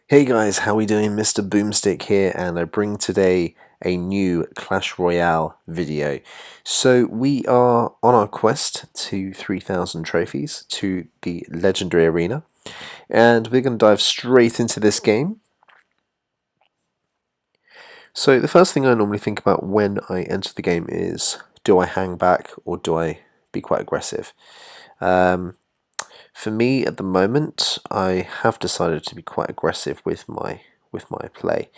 Hey guys, how we doing? MrBoOmStick here, and I bring today a new Clash Royale video. So we are on our quest to 3,000 trophies to the Legendary Arena, and we're going to dive straight into this game. So the first thing I normally think about when I enter the game is, do I hang back or do I be quite aggressive? For me, at the moment, I have decided to be quite aggressive with my play.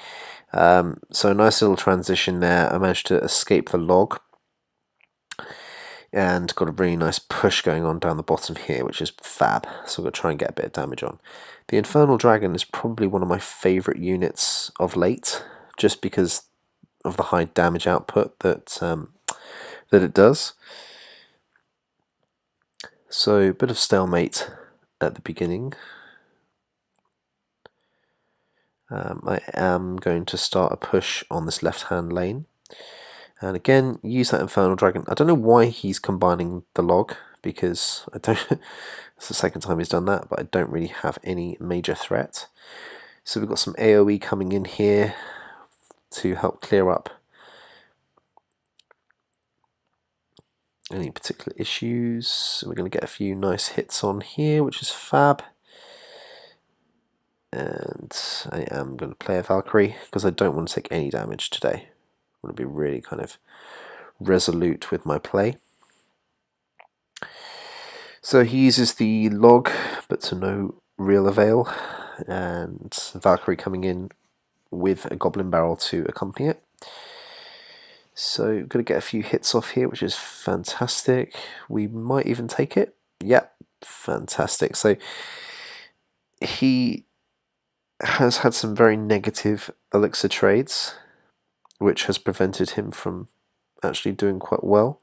So a nice little transition there. I managed to escape the log and got a really nice push going on down the bottom here, which is fab. So I'm going to try and get a bit of damage on. The Infernal Dragon is probably one of my favourite units of late, just because of the high damage output that it does. So a bit of stalemate at the beginning. I am going to start a push on this left-hand lane. And again, use that Infernal Dragon. I don't know why he's combining the log, because I don't. It's the second time he's done that, but I don't really have any major threat. So we've got some AoE coming in here to help clear up any particular issues. We're going to get a few nice hits on here, which is fab. And I am going to play a Valkyrie because I don't want to take any damage today. I want to be really kind of resolute with my play. So he uses the log, but to no real avail, and Valkyrie coming in with a Goblin Barrel to accompany it. So going to get a few hits off here, which is fantastic. We might even take it. Yep, fantastic. So he has had some very negative elixir trades, which has prevented him from actually doing quite well.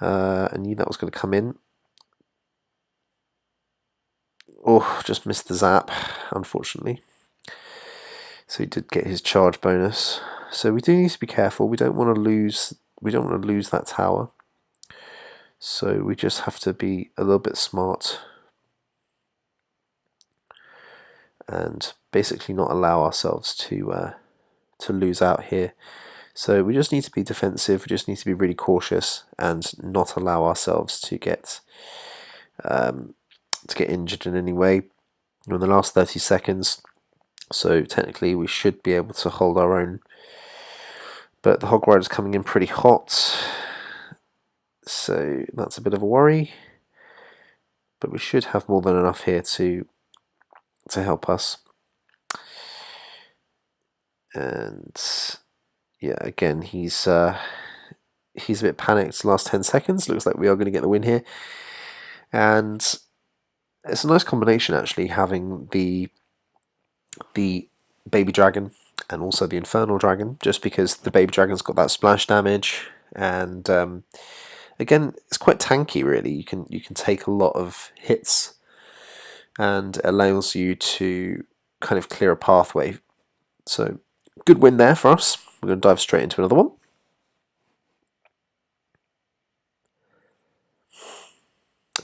I knew that was going to come in. Oh, just missed the zap, unfortunately. So he did get his charge bonus. So we do need to be careful. We don't want to lose. We don't want to lose that tower. So we just have to be a little bit smart and basically not allow ourselves to lose out here. So we just need to be defensive. We just need to be really cautious and not allow ourselves to get injured in any way. We're in the last 30 seconds, so technically we should be able to hold our own. But the Hog Rider's coming in pretty hot, so that's a bit of a worry. But we should have more than enough here to help us. And yeah, again, he's a bit panicked. Last 10 seconds. Looks like we are going to get the win here. And it's a nice combination, actually, having the Baby Dragon and also the Infernal Dragon, just because the Baby Dragon's got that splash damage, and again, it's quite tanky, really. You can take a lot of hits, and it allows you to kind of clear a pathway. So, good win there for us. We're going to dive straight into another one.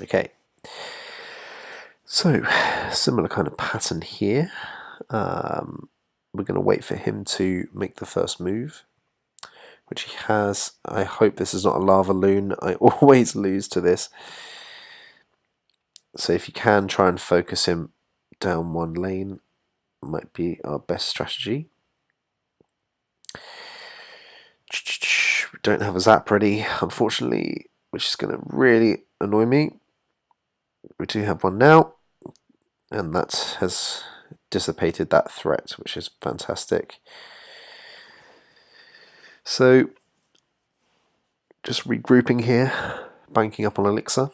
Okay. So, similar kind of pattern here. We're going to wait for him to make the first move, which he has. I hope this is not a lava loon. I always lose to this. So if you can, try and focus him down one lane, might be our best strategy. We don't have a zap ready, unfortunately, which is going to really annoy me. We do have one now, and that has dissipated that threat, which is fantastic. So just regrouping here, banking up on elixir.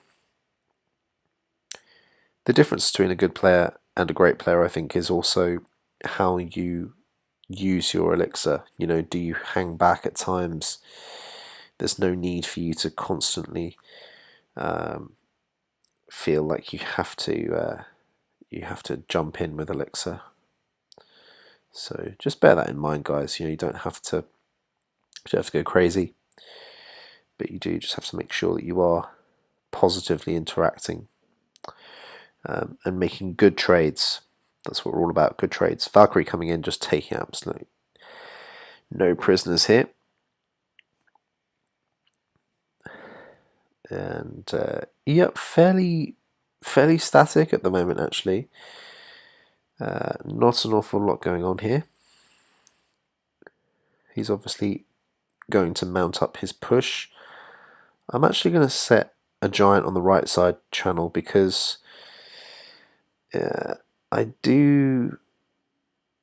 The difference between a good player and a great player, I think, is also how you use your elixir. You know, do you hang back at times? There's no need for you to constantly feel like you have to jump in with elixir. So just bear that in mind, guys. You know, you don't have to go crazy, but you do just have to make sure that you are positively interacting and making good trades. That's what we're all about, good trades. Valkyrie coming in, just taking absolutely no prisoners here. And yep, fairly static at the moment actually. Not an awful lot going on here. He's obviously going to mount up his push. I'm actually going to set a giant on the right side channel because I do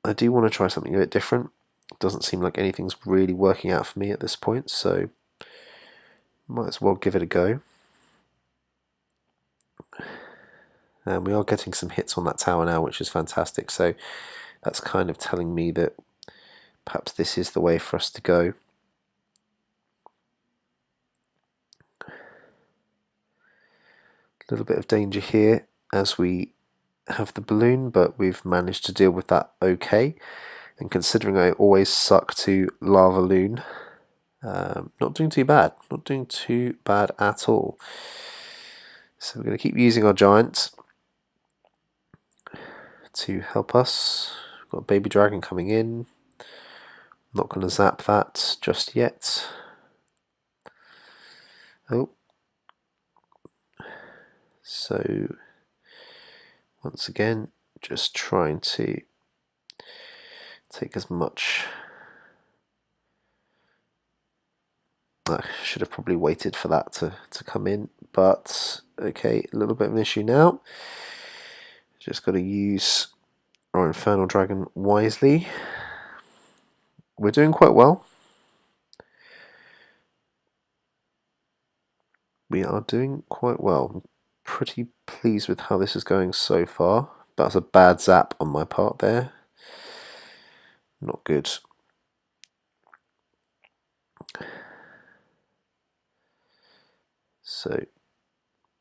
want to try something a bit different. It doesn't seem like anything's really working out for me at this point, so might as well give it a go. And we are getting some hits on that tower now, which is fantastic, so that's kind of telling me that perhaps this is the way for us to go. A little bit of danger here as we have the balloon, but we've managed to deal with that okay. And considering I always suck to lava loon, not doing too bad. Not doing too bad at all. So we're going to keep using our giants to help us. We've got a baby dragon coming in. Not going to zap that just yet. Oh. So once again, just trying to take as much. I should have probably waited for that to come in, but okay, a little bit of an issue now. Just got to use our Infernal Dragon wisely. We're doing quite well. We are doing quite well. I'm pretty pleased with how this is going so far. That's a bad zap on my part there. Not good. So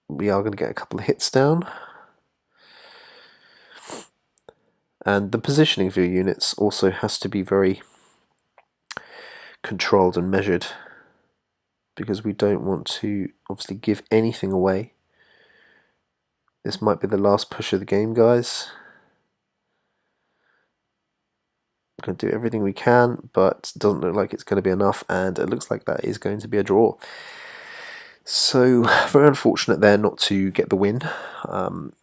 we are going to get a couple of hits down. And the positioning of your units also has to be very controlled and measured, because we don't want to obviously give anything away. This might be the last push of the game, guys. We're going to do everything we can, but it doesn't look like it's going to be enough, and it looks like that is going to be a draw. So very unfortunate there not to get the win.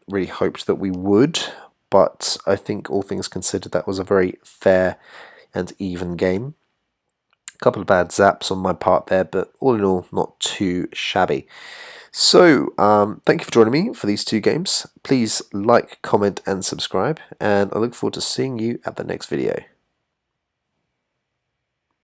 Really hoped that we would, but I think all things considered that was a very fair and even game. A couple of bad zaps on my part there, but all in all, not too shabby. So, thank you for joining me for these two games. Please like, comment, and subscribe, and I look forward to seeing you at the next video.